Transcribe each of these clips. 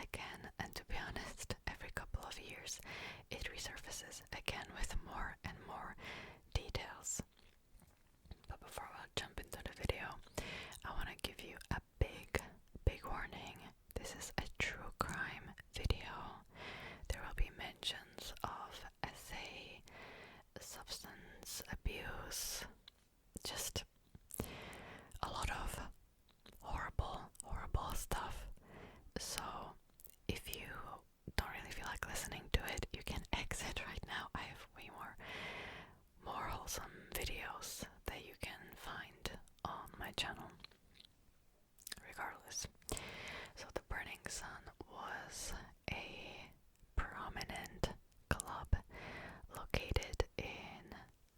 again, and to be honest, every couple of years it resurfaces again with more and more details. But before I jump into the video, I want to give you a big warning. This is a true crime video. There will be mentions of SA, substance abuse, just a lot of horrible stuff. So if you don't really feel like listening to it, you can exit right now. I have way more wholesome videos that you can find on my channel. Regardless. So the Burning Sun was a prominent club located in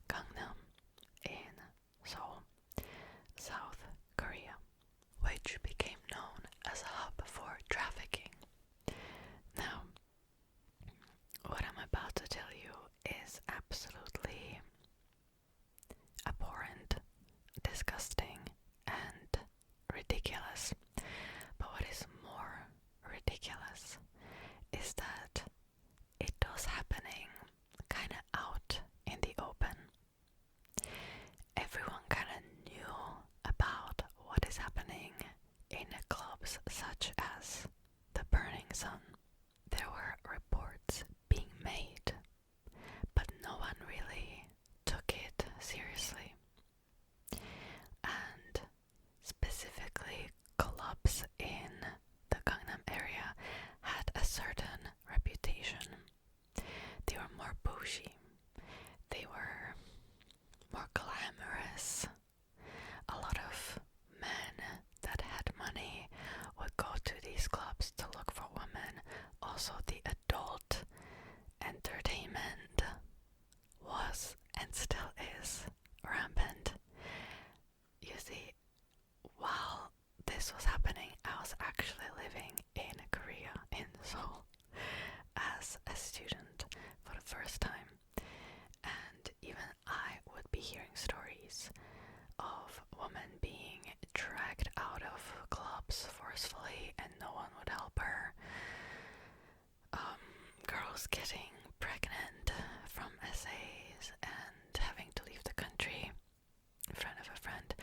Gangnam in Seoul, South Korea, which became known as a hub for trafficking. Now, what I'm about to tell you is absolutely abhorrent, disgusting, and ridiculous. But what is more ridiculous is that it was happening kind of out in the open. Everyone kind of knew about what is happening in clubs such as the Burning Sun. There were reports being made, but no one really took it seriously. And specifically, clubs in the Gangnam area had a certain reputation. They were more bougie, they were more glamorous. A lot of men that had money would go to these clubs to look for women. Also, the adult entertainment was and still is rampant. You see, while this was happening, I was actually living in Korea, in Seoul, as a student for the first time. And even I would be hearing stories of women being dragged out of clubs forcefully and no one would help her. Girls getting pregnant from SAs and having to leave the country in front of a friend.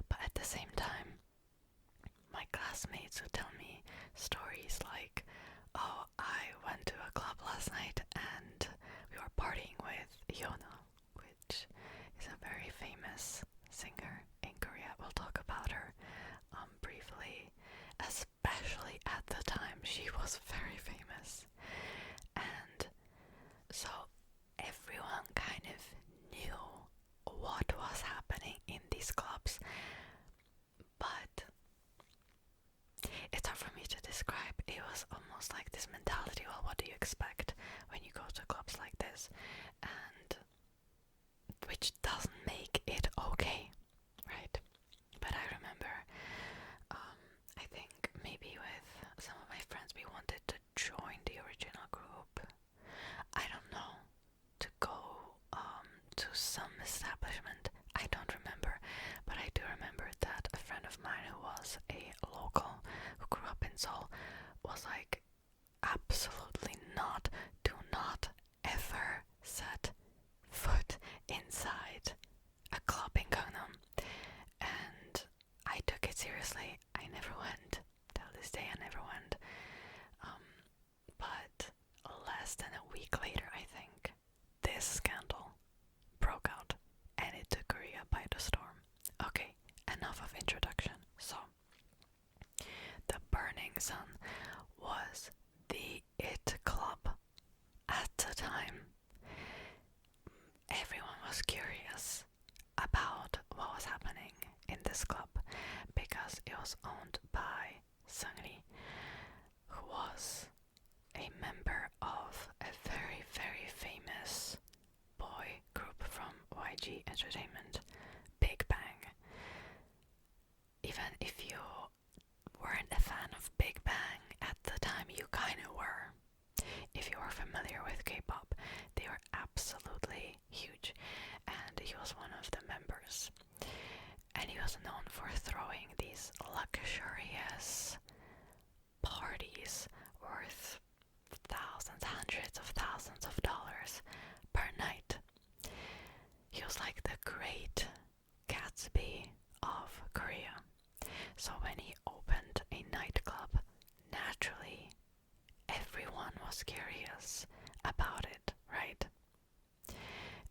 But at the same time, my classmates would tell me stories like, oh, I went to a club last night and we were partying with Yona, which is a very famous singer in Korea. We'll talk about her briefly, especially at the time she was very famous. And so everyone kind of knew what was happening in these clubs, but it's hard for me to describe. It was almost like this mentality, well, what do you expect when you go to clubs like this? And which doesn't make it okay, right? But I remember, I think maybe with some of my friends we wanted to join the original group. I don't know, to go to some establishment. I don't remember, but I do remember that a friend of mine who was a local, who grew up in Seoul, was like, absolutely not, do not ever set foot inside a club in Gangnam. And I took it seriously. I never went. Till this day I never went. But less than a week later, I think, this scandal broke out and it took Korea by the storm. Okay, enough of introduction. So, the Burning Sun was the it club at the time. Everyone was curious about what was happening in this club because it was owned by Sangri, who was a member of a very, very famous boy group from YG Entertainment, Big Bang. Even if you weren't a fan of Big Bang at the time, you kind of were. If you were familiar with K-pop, they were absolutely huge, and he was one of the members. And he was known for throwing these luxurious parties where hundreds of thousands of dollars per night. He was like the great Gatsby of Korea. So when he opened a nightclub, naturally everyone was curious about it, right?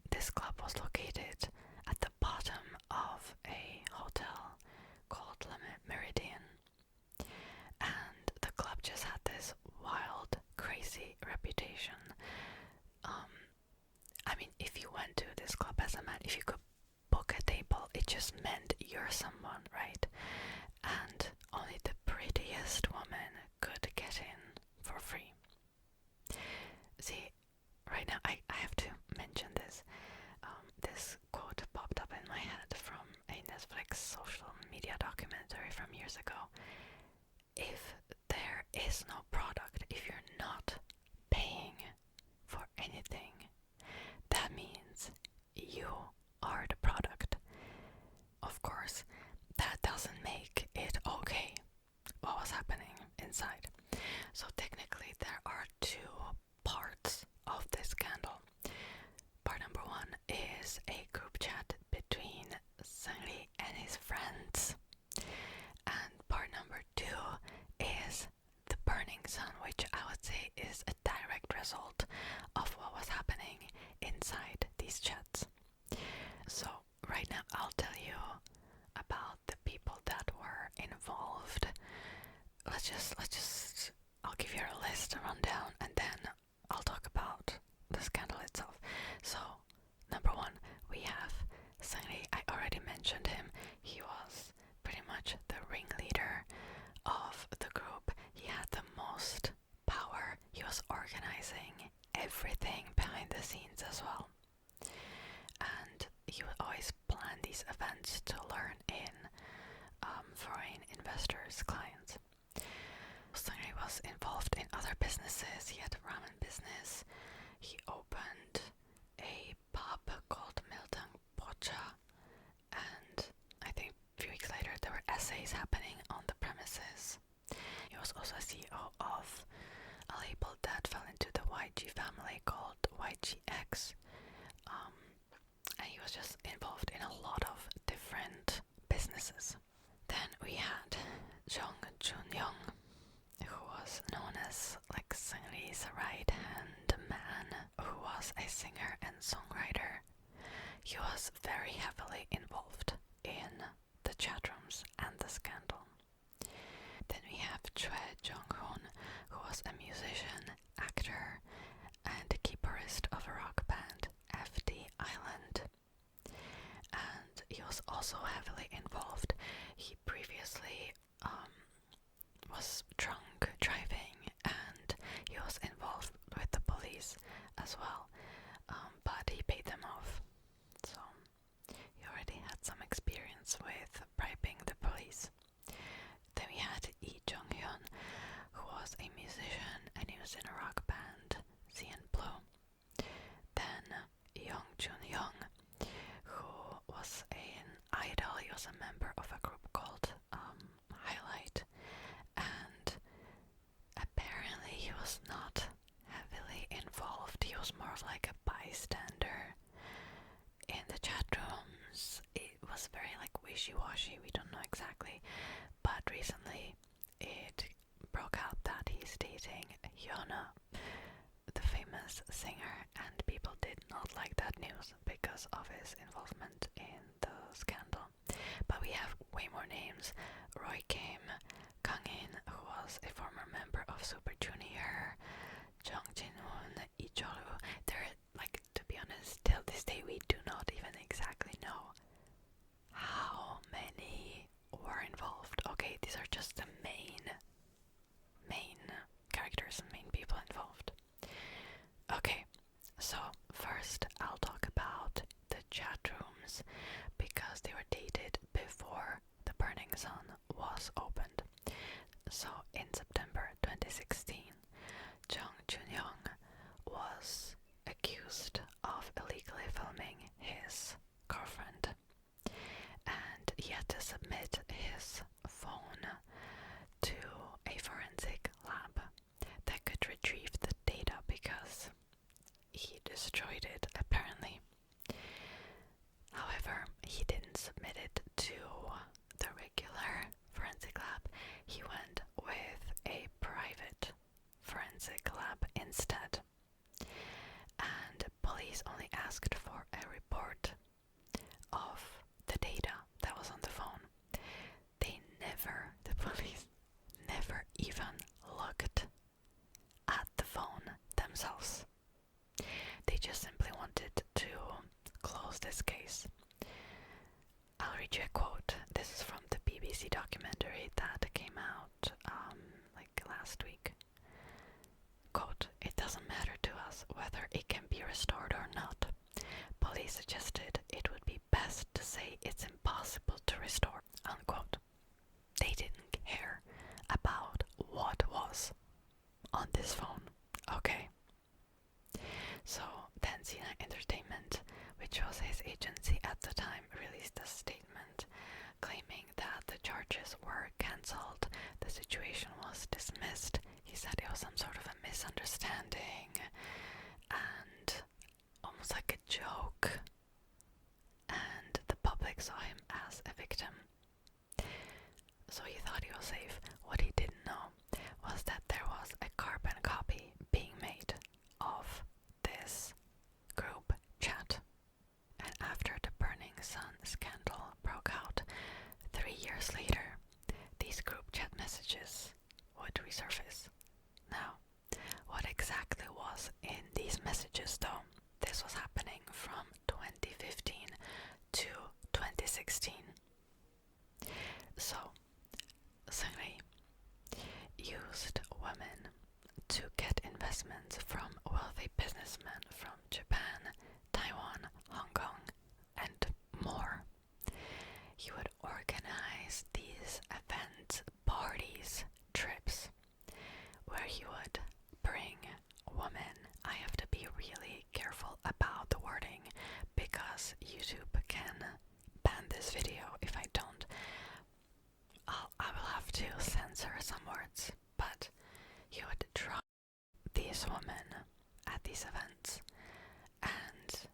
This club was located at the bottom of a hotel called Meridian, and the club just had this wild, crazy reputation. I mean, if you went to this club as a man, if you could book a table, it just meant you're someone, right? And only the prettiest woman could get in for free. See, right now I have to mention this. This quote popped up in my head from a Netflix social media documentary from years ago. If there is no product, if you're not paying for anything, that means you are the product. Of course, that doesn't make it okay what was happening inside. So technically there are two parts of this scandal. Part number one is a group chat between Seungri and his friends. And part number two is the burning sun, which I would say is a direct result of what was happening inside these chats. So right now I'll tell you about the people that were involved. I'll give you a list, a rundown, and then I'll talk about the scandal itself. So, number one, we have Seungri. I already mentioned him. He was pretty much the ringleader of the group. He had the most power. He was organizing everything behind the scenes as well. And he would always plan these events to lure in foreign investors, clients. Seungri was involved in other businesses. He had a ramen business. He opened a pub called Miltang Pocha, and I think a few weeks later there were essays happening on the premises. He was also CEO of a label that fell into the YG family called YGX. And he was just involved in a lot of different businesses. Then we had Jung Jun-young, who was known as like Seungri's right-hand man, who was a singer and songwriter. He was very heavily involved in the chat rooms and the scandal. Then we have Choi Jong-hoon, who was a musician, actor, and keyboardist of a rock band, FD Island. And he was also heavily involved. He previously was drunk driving, and he was involved with the police as well, but he paid them off. So he already had some experience with bribing the police. Then we had Lee Jung-hyun, who was a musician and he was in a rock band, CN Blue. Then Young Jun-young, who was an idol. He was a member of a group called Highlight, and apparently he was not heavily involved. He was more of like a bystander in the chat rooms. It was very like wishy-washy, we don't know exactly, but recently it broke out that he's dating Hyuna, the famous singer, and people did not like that news because of his involvement in the scandal. But we have way more names. Roy Kim, Kang In, who was a former member of Super Junior, Jung Jin-woon, Lee Cholu. They're like, to be honest, till this day we do not even exactly know how many were involved. Okay, these are just the main characters and main people involved. Okay, so first I'll talk about the chat rooms because they were dated before the Burning Sun was opened. So in September 2016, themselves. They just simply wanted to close this case. I'll read you a quote. This is from the BBC documentary that came out like last week. Quote, "It doesn't matter to us whether it can be restored or not. Police suggested it would be best to say it's impossible to restore." Unquote. They didn't care about what was on this phone. Okay. So then Cena Entertainment, which was his agency at the time, released a statement claiming that the charges were cancelled, the situation was dismissed. He said it was some sort of a misunderstanding and almost like a joke, and the public saw him as a victim. So he thought he was safe. What he didn't know was that there was a carbon copy being made of this group chat. And after the Burning Sun scandal broke out 3 years later, these group chat messages would resurface. Now, what exactly was in these messages though? This was happening from 2015 to 2016. So, Seungri used women to get investments from wealthy businessmen from Japan, Taiwan, Hong Kong, and more. He would organize these events, parties, trips, where he would bring women. I have to be really careful about the wording because YouTube can ban this video if I don't. I will have to censor some words, but he would draw these women at these events and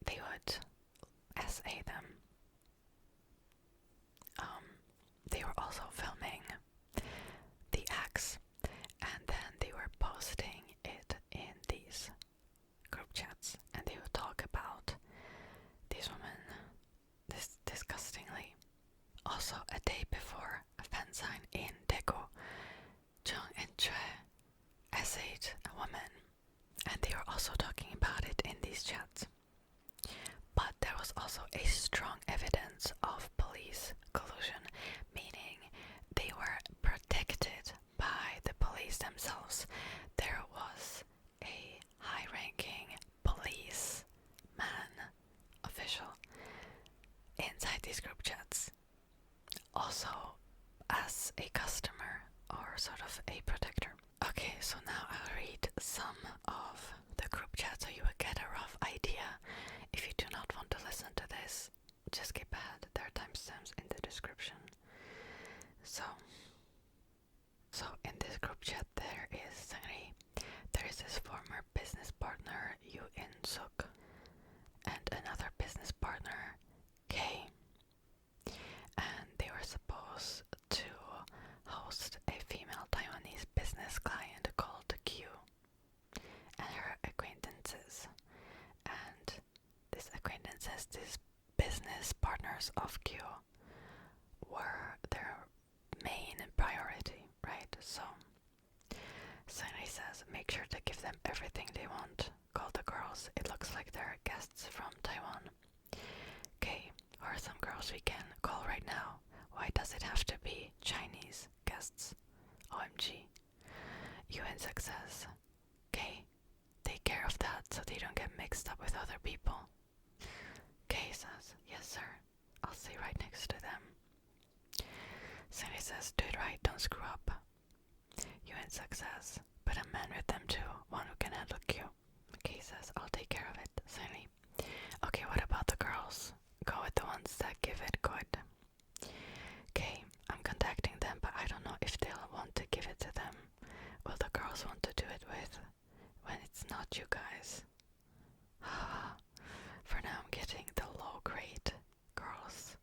they would essay them. They were also filming the acts and then they were posting it in these group chats, and they would talk about these women disgustingly. Also, a day before a fan sign in Daegu, Jung and Choi essayed a woman, and they were also talking about it in these chats. But there was also a strong evidence of police collusion, meaning they were protected by the police themselves. There was a high-ranking police man, official, inside these group chats, also as a customer or sort of a protector. Okay, so now I'll read some of the group chat so you will get a rough idea. If you do not want to listen to this, just skip ahead. There are timestamps in the description. So in this group chat there is Seungri, there is his former business partner Yoo In-suk, and another business partner Kay, and they were supposed to host a female Taiwanese business client called Q and her acquaintances. And these acquaintances, these business partners of Q, were their main priority, right? So Seungri says, make sure to give them everything they want. Call the girls. It looks like they're guests from Taiwan. Okay, who are some girls we can call right now? Why does it have to be Chinese guests? OMG. UN says, okay, take care of that so they don't get mixed up with other people. Kay says, yes sir, I'll stay right next to them. Cindy says, do it right, don't screw up. UN says, but a man with them too, one who can handle Q. Kay says, I'll take care of it. Cindy, okay, what about the girls? Go with the ones that give it good. Okay, I'm contacting them, but I don't know if they'll want to give it to them. Will the girls want to do it with when it's not you guys? For now I'm getting the low-grade girls.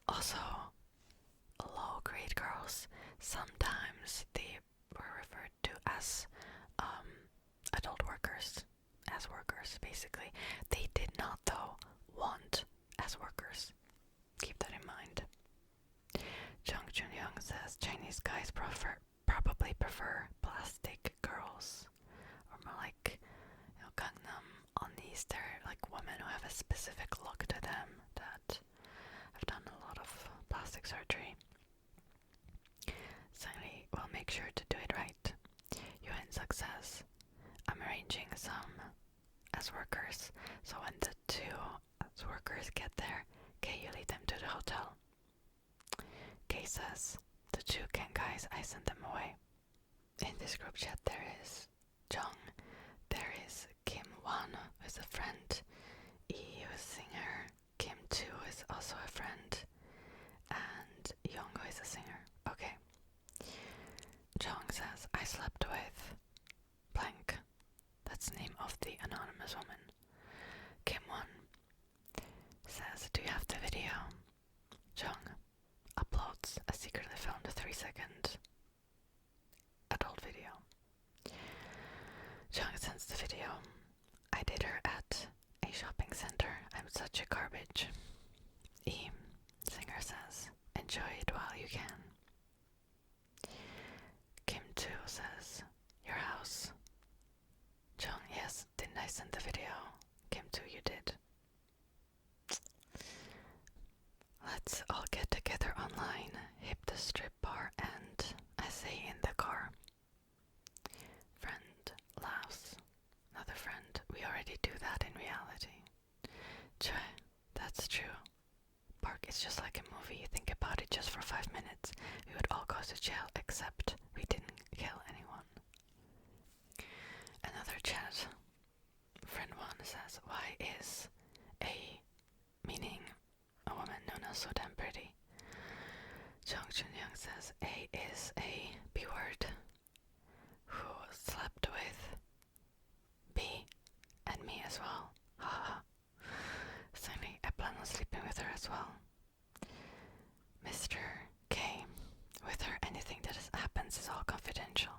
Also, low-grade girls, sometimes they were referred to as adult workers, as workers basically. They did not though want as workers. Keep that in mind. Jung Jun-young says Chinese guys probably prefer plastic girls. ladies, they're like women who have a specific look to them that have done a lot of plastic surgery. Secondly, we'll make sure to do it right. You in success. I'm arranging some as workers, so when the two as workers get there, okay, you lead them to the hotel. Kay says, the two Ken guys, I sent them away. In this group chat there is Jung, there is Kim 1, who is a friend, E, who is a singer, Kim 2, who is also a friend, and Young, who is a singer. Okay. Jung says, I slept with blank. That's the name of the anonymous woman. Kim 1 says, do you have the video? Jung uploads a secretly filmed 3-second adult video. Jung sends the video. I did her at a shopping center. I'm such a garbage. E, singer says, enjoy it while you can. Kim 2 says, your house. Jung, yes, didn't I send the video? Kim 2, you did. Let's all get together online, hit the strip bar, and essay in the car. Friend laughs. Another friend, we already do that in reality. Choi, that's true. Park is just like a movie. Think about it just for 5 minutes. We would all go to jail, except we didn't kill anyone. Another chat. Friend 1 says, why is a, meaning a woman known as so damn pretty? Jung Chun-young says, A is a B word who slept with B and me as well. Haha. Certainly, I plan on sleeping with her as well. Mr. K, with her, anything that happens is all confidential.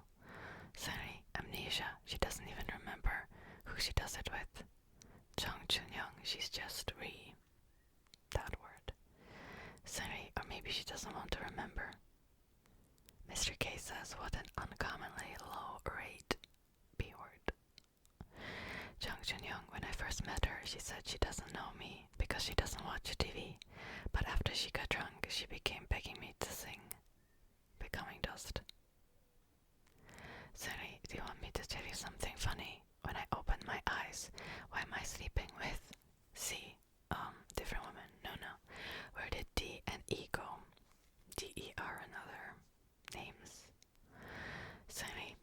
Certainly, amnesia, she doesn't even remember who she does it with. Jung Chun-young, she's just that word. Sorry, or maybe she doesn't want to remember. Mr. K says, what an uncommonly low rate B word. Jung Chun-young, when I first met her, she said she doesn't know me because she doesn't watch TV. But after she got drunk, she became begging me to sing. Becoming dust. Sorry, do you want me to tell you something funny? When I opened my eyes, why am I sleeping with C? Different woman. No. Where did D and E go? D-E-R and other names. Sorry.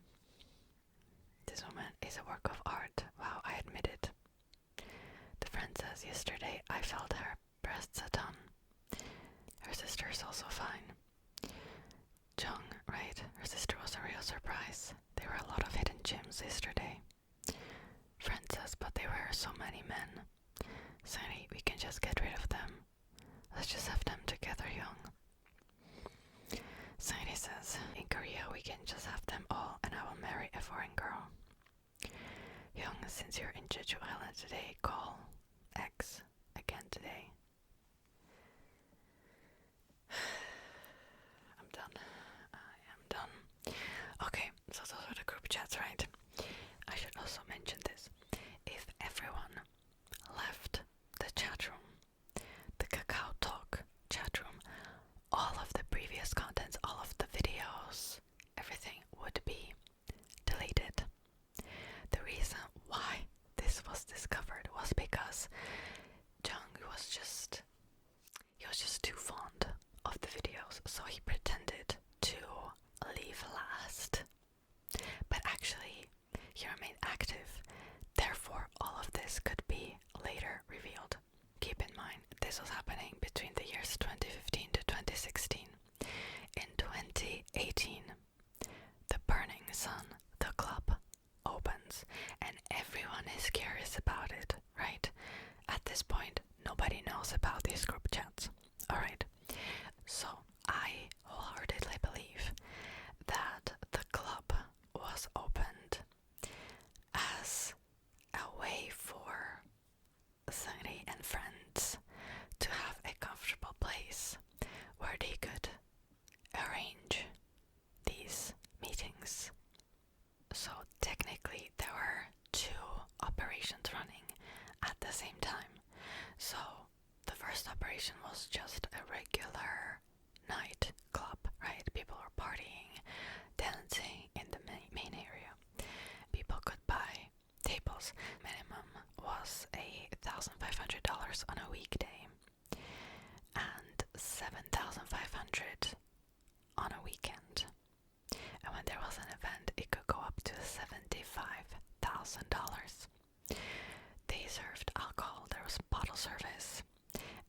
This woman is a work of art. Wow, I admit it. The friend says, yesterday I felt her breasts a ton. Her sister is also fine. Jung, right? Her sister was a real surprise. There were a lot of hidden gems yesterday. Friend says, but there were so many men. Sorry, we can just get rid of them. Let's just have them together, Young. Sadie says, in Korea we can just have them all and I will marry a foreign girl. Young, since you're in Jeju Island today, call X again today. I'm done. I am done. Okay, so those are the group chats, right? I should also mention this. If everyone left the chat room, the Kakao Talk chat room, all of the previous contents, all of the videos, everything would be deleted. The reason why this was discovered was because Jung was just too fond of the videos, so he pretended to leave last. But actually, he remained active. Therefore, all of this could be later revealed. Keep in mind, this was happening between the years 2015 to 2016. In 2018, the Burning Sun, the club, opens, and everyone is curious about it, right? At this point, nobody knows about these group chats. Alright, so I wholeheartedly believe that the club was opened as a way for Sunny and friends to have a comfortable place where they could arrange these meetings. So technically there were two operations running. operation was just a regular night club, right? People were partying, dancing in the main area. People could buy tables. Minimum was $1,500 on a weekday and $7,500 on a weekend. And when there was an event, it could go up to $75,000. They served alcohol. There was bottle service,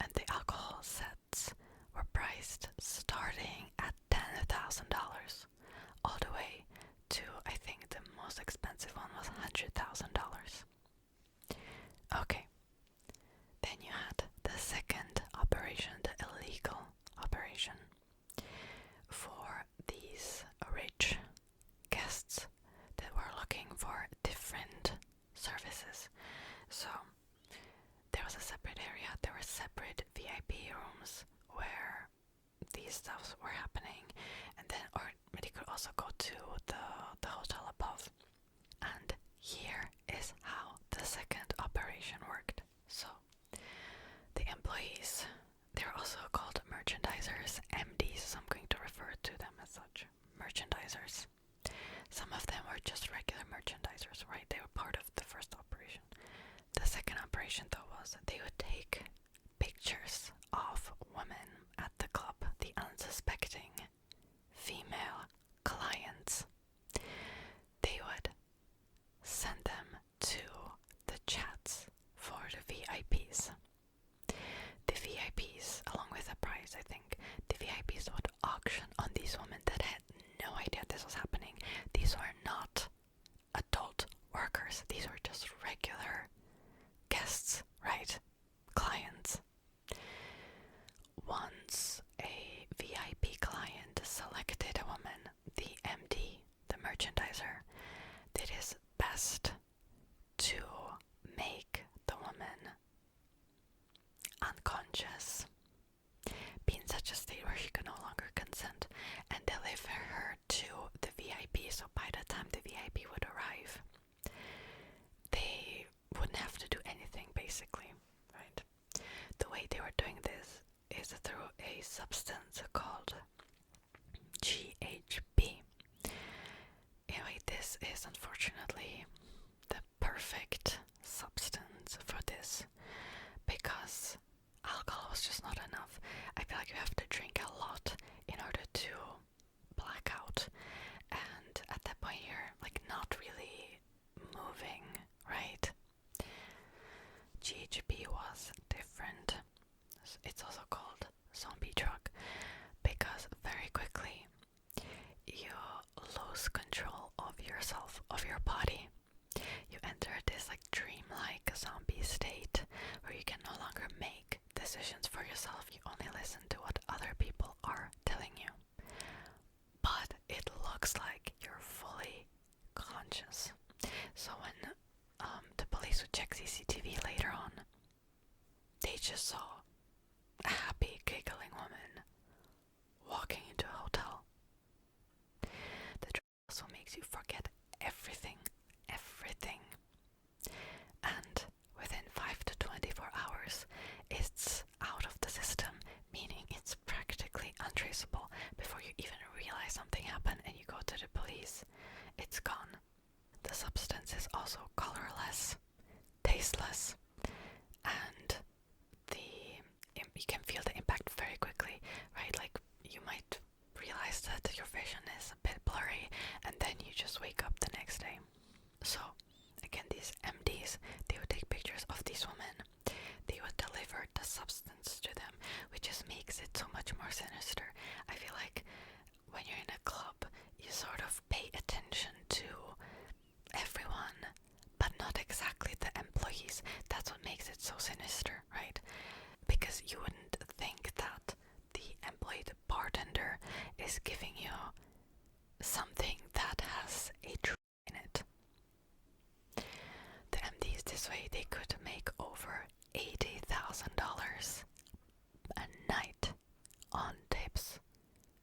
and the alcohol sets were priced starting at $10,000 all the way to, I think the most expensive one was $100,000. Okay, then you had the second operation, the illegal operation, for these rich guests that were looking for different services. So there was a separate area, there were separate VIP rooms where these stuffs were happening, and then or they could also go to the hotel above. And here is how the second operation worked. So the employees, they're also called merchandisers, MDs, so I'm going to refer to them as such, merchandisers. Some of them were just regular merchandisers, right? They were part of the first operation. The second operation, though, was that they would take pictures of women at the club, the unsuspecting female clients. They would send them to the chats for the VIPs. The VIPs, along with the prize, I think, the VIPs would auction on these women that had no idea this was happening. These were not adult workers. These were just regular guests, right? Clients. Once a VIP client selected a woman, the MD, the merchandiser, did his best to make the woman unconscious, be in such a state where she could no longer consent, and deliver her to the VIP. So by the time the VIP would arrive, they wouldn't have to do anything, basically, right? The way they were doing this is through a substance called GHB. Anyway, this is unfortunately the perfect substance for this, because alcohol was just not enough. I feel like you have to drink a lot in order to black out, and at that point you're like not really moving, right? GHB was different. It's also called zombie drug because very quickly you lose control of yourself, of your body. You enter this like dreamlike zombie state where you can no longer make decisions for yourself. You only listen to what other people are telling you. But it looks like you're fully conscious. So when the police would check CCTV later on, they just saw a happy, giggling woman walking into a hotel. The drug also makes you forget everything. And within 5 to 24 hours, it's out of the system, meaning it's practically untraceable. Before you even realize something happened and you go to the police, it's gone. The substance is also colorless, tasteless, and you can feel the impact very quickly, right? Like you might realize that your vision is a bit blurry, and then you just wake up the next day. So again, these MDs, they would take pictures of these women, they would deliver the substance to them, which just makes it so much more sinister. I feel like when you're in a club, you sort of pay attention to everyone, but not exactly the employees. That's what makes it so sinister, right? Because you wouldn't think that the employee, the bartender, is giving you something that has a drug in it. The MDs this way, they could make over $80,000 a night on tips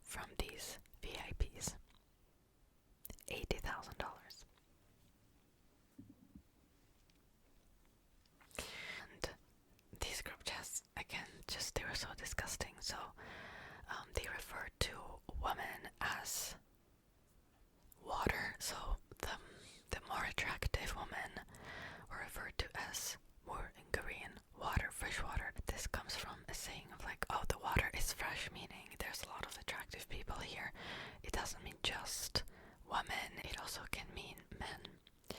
from these VIPs. $80,000. And these group chats, again, they were so also can mean men.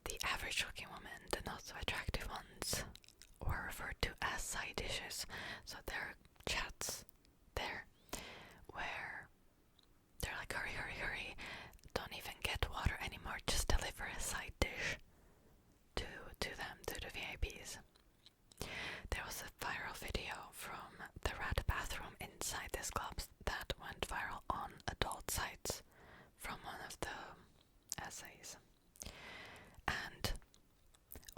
The average-looking women, the not-so-attractive ones, were referred to as side dishes. So there are chats there where they're like, hurry, hurry, hurry, don't even get water anymore, just deliver a side dish to them, to the VIPs. There was a viral video from the rat bathroom inside this club that went viral on adult sites from one of the essays. And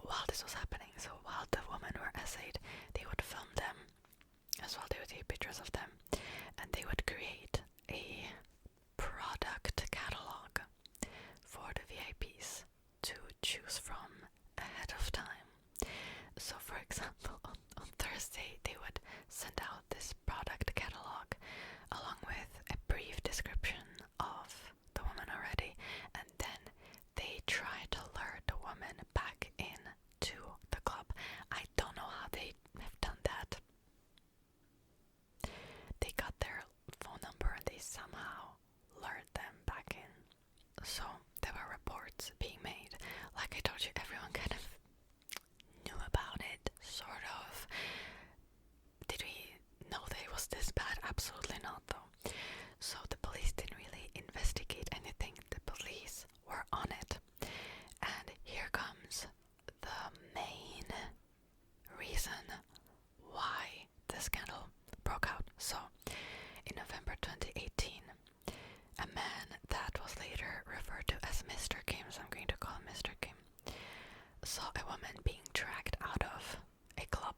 while this was happening, so while the women were essayed, they would film them as well. They would take pictures of them, and they would create a product catalog for the VIPs to choose from ahead of time. So for example, on Thursday they would send out this product catalog along with a brief description of the woman already, and then they try to lure the woman back in to the club. I don't know how they have done that. They got their phone number and they somehow lured them back in. So there were reports being made. Like I told you, everyone kind of knew about it, sort of. Did we know that it was this bad? Absolutely not, though. So the police didn't really investigate anything. The police were on it. And here comes the main reason why the scandal broke out. So in November 2018, a man that was later referred to as Mr. Kim, so I'm going to call him Mr. Kim, saw a woman being dragged out of a club,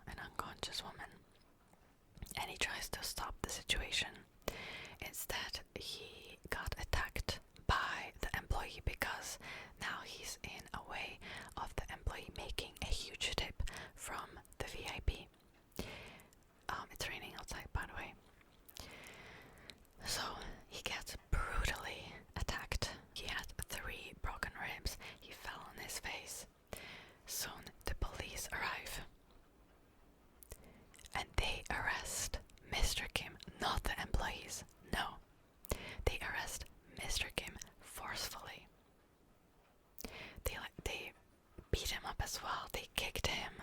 an unconscious woman, and he tries to stop the situation. Instead, he got attacked by the employee because now he's in a way of the employee making a huge tip from the VIP. It's raining outside, by the way. So he gets brutally attacked. He had 3 broken ribs. He fell on his face. Soon the police arrive and they arrest Mr. Kim, not the employees. No, they arrest Mr. Kim forcefully. They beat him up as well. They kicked him,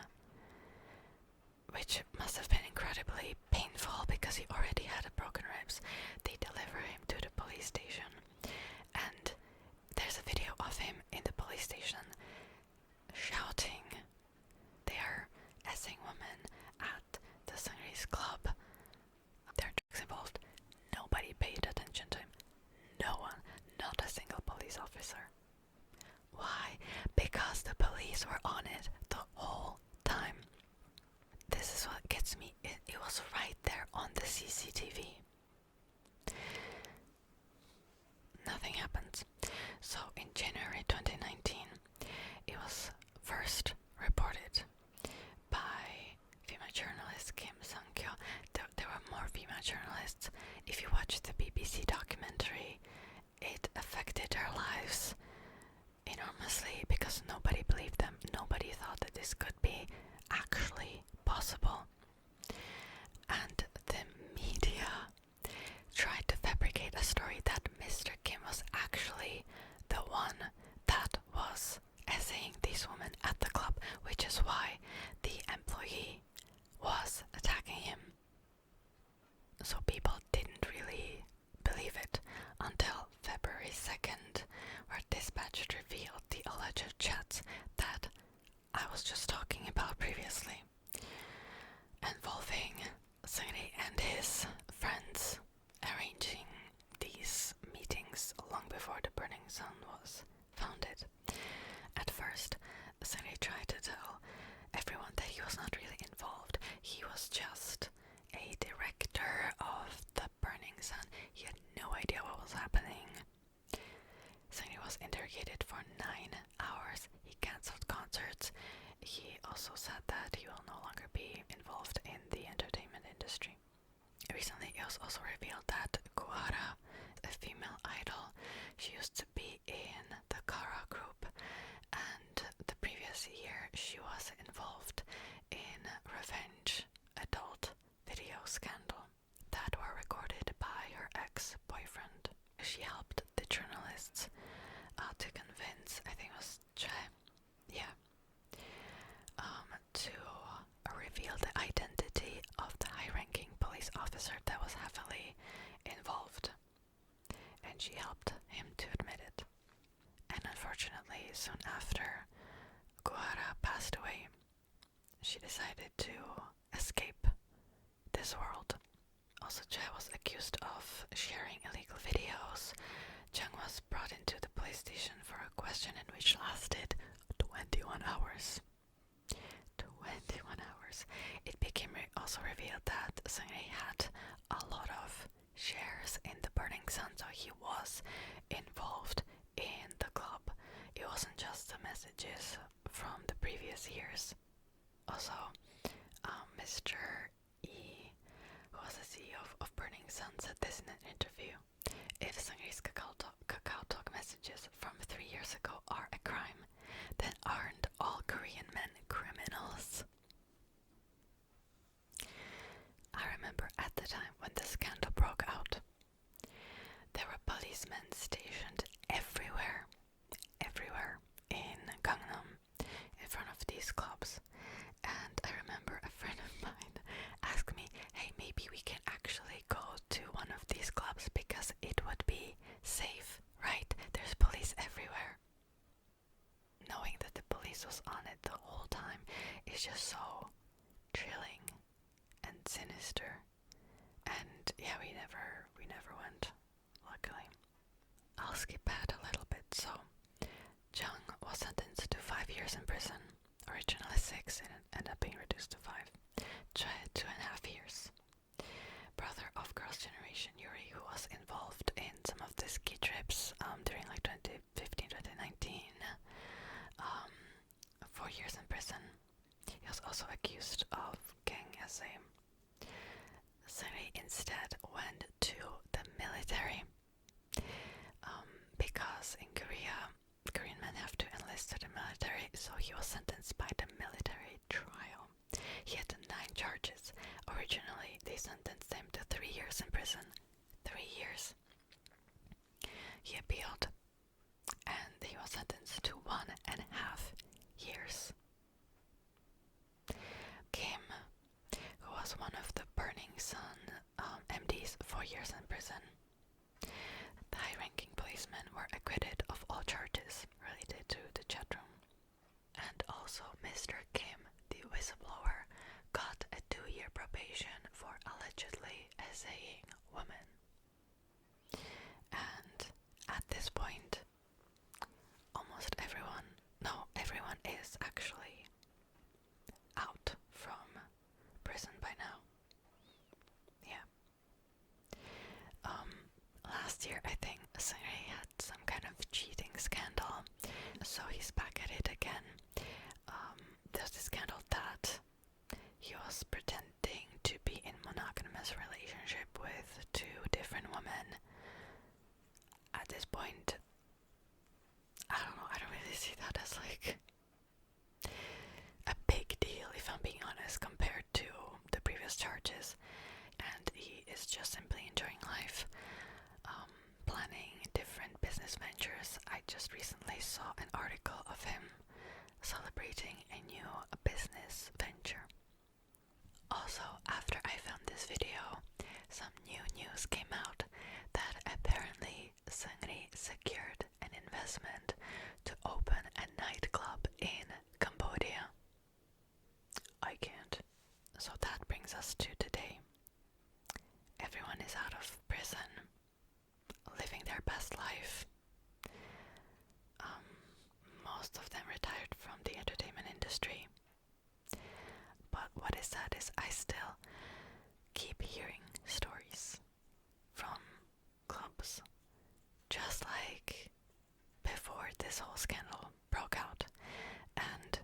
which must have been incredibly painful because he already had broken ribs. They deliver him to the police station, and there's a video of him in the police station shouting. They are essaying women at the Signifies club. There are drugs involved. Nobody paid attention to him. No one, not a single police officer. Why? Because the police were on it the whole time. This is what gets me. It was right there on the CCTV. Nothing happens. So in January 2019, it was first reported by female journalist Kim Sang-kyo. There were more female journalists. If you watch the BBC documentary, it affected their lives enormously because nobody believed them. Nobody thought that this could be actually possible. And the media tried to fabricate a story that Mr. Kim was actually the one that was essaying these women at the club, which is why the employee was attacking him. So people didn't really believe it until February 2nd, where Dispatch revealed the alleged chats that I was just talking about previously, involving Signy and his friends arranging these meetings long before the Burning Sun was founded. At first, Signy tried to tell everyone that he was not really involved. He was just a director of the Burning Sun. He had no idea what was happening. Signy was interrogated for 9 hours. He cancelled concerts. He also said that he will no longer be involved in the entertainment industry. Recently, it was also revealed that Kuhara, a female idol, she used to be in the Kara group, and the previous year she was involved in revenge adult video scandal that were recorded by her ex-boyfriend. She helped the journalists soon after Kuhara passed away, she decided to escape this world. Also, Chai was accused of sharing illegal videos. Chung was brought into the police station for a questioning which lasted 21 hours. 21 hours. It became also revealed that Seungri had a lot of shares in the Burning Sun, so he was involved in the club. It wasn't just the messages from the previous years. Also, Mr. E, who was the CEO of Burning Sun, said this in an interview. If Seungri's Kakao Talk messages from 3 years ago are a crime, then aren't all Korean men criminals? I remember at the time when the scandal broke out, there were policemen stationed everywhere in Gangnam in front of these clubs. And I remember a friend of mine asked me, hey, maybe we can actually go to one of these clubs because it would be safe, right? There's police everywhere. Knowing that the police was on it the whole time is just so chilling and sinister. And yeah, we never went, luckily. I'll skip ahead a little bit. So Jung was sentenced to 5 years in prison. Originally 6, and it ended up being reduced to 5. Choi 2.5 years. Brother of Girls' Generation Yuri, who was involved in some of the ski trips during like 2015, 2019. 4 years in prison. He was also accused of gang SA. Seungri instead went to the military because in Korea, Korean men have to enlist to the military, so he was sentenced by the military trial. He had 9 charges. Originally, they sentenced him to 3 years in prison. 3 years. He appealed, and he was sentenced to 1.5 years. Kim, who was one of the Burning Sun MDs, 4 years in prison. The high-ranking policemen were acquitted of all charges related to the chat room. And also Mr. Kim, the whistleblower, got a 2-year probation for allegedly essaying women. And at this point, everyone is actually out from prison by now. Yeah. Last year, I think Seungri had some kind of cheating scandal, so he's back at it again. There's this scandal that he was pretending to be in monogamous relationship with 2 different women. At this point, I don't know, I don't really see that as like a big deal, if I'm being honest, compared to the previous charges. And he is just simply enjoying life, planning different business ventures. I just recently saw an article of him celebrating a new business venture. Also, after I filmed this video, some new news came out that apparently Seungri secured an investment to open a nightclub in Cambodia. I can't. So that brings us to today. Everyone is out of prison, living their best life. Most of them retired from the entertainment industry. But what is sad is I still keep hearing stories from clubs, just like before this whole scandal broke out. And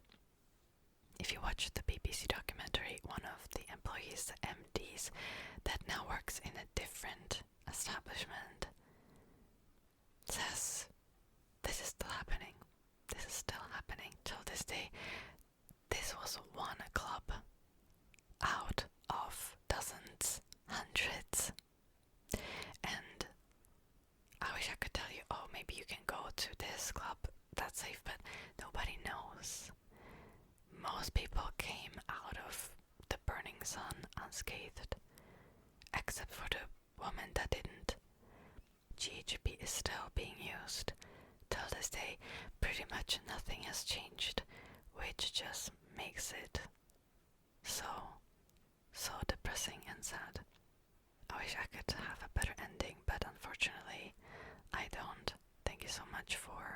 if you watch the BBC documentary, one of the employees, the MDs, that now works in a different establishment, says this is still happening. This is still happening till this day. This was one club out of dozens, hundreds. And I wish I could tell you, oh, maybe you can go to this club, that's safe, but nobody knows. Most people came out of the Burning Sun unscathed, except for the woman that didn't. GHB is still being used till this day. pretty much nothing has changed, which just makes it so depressing and sad. I wish I could have a better ending, but unfortunately I don't. Thank you so much for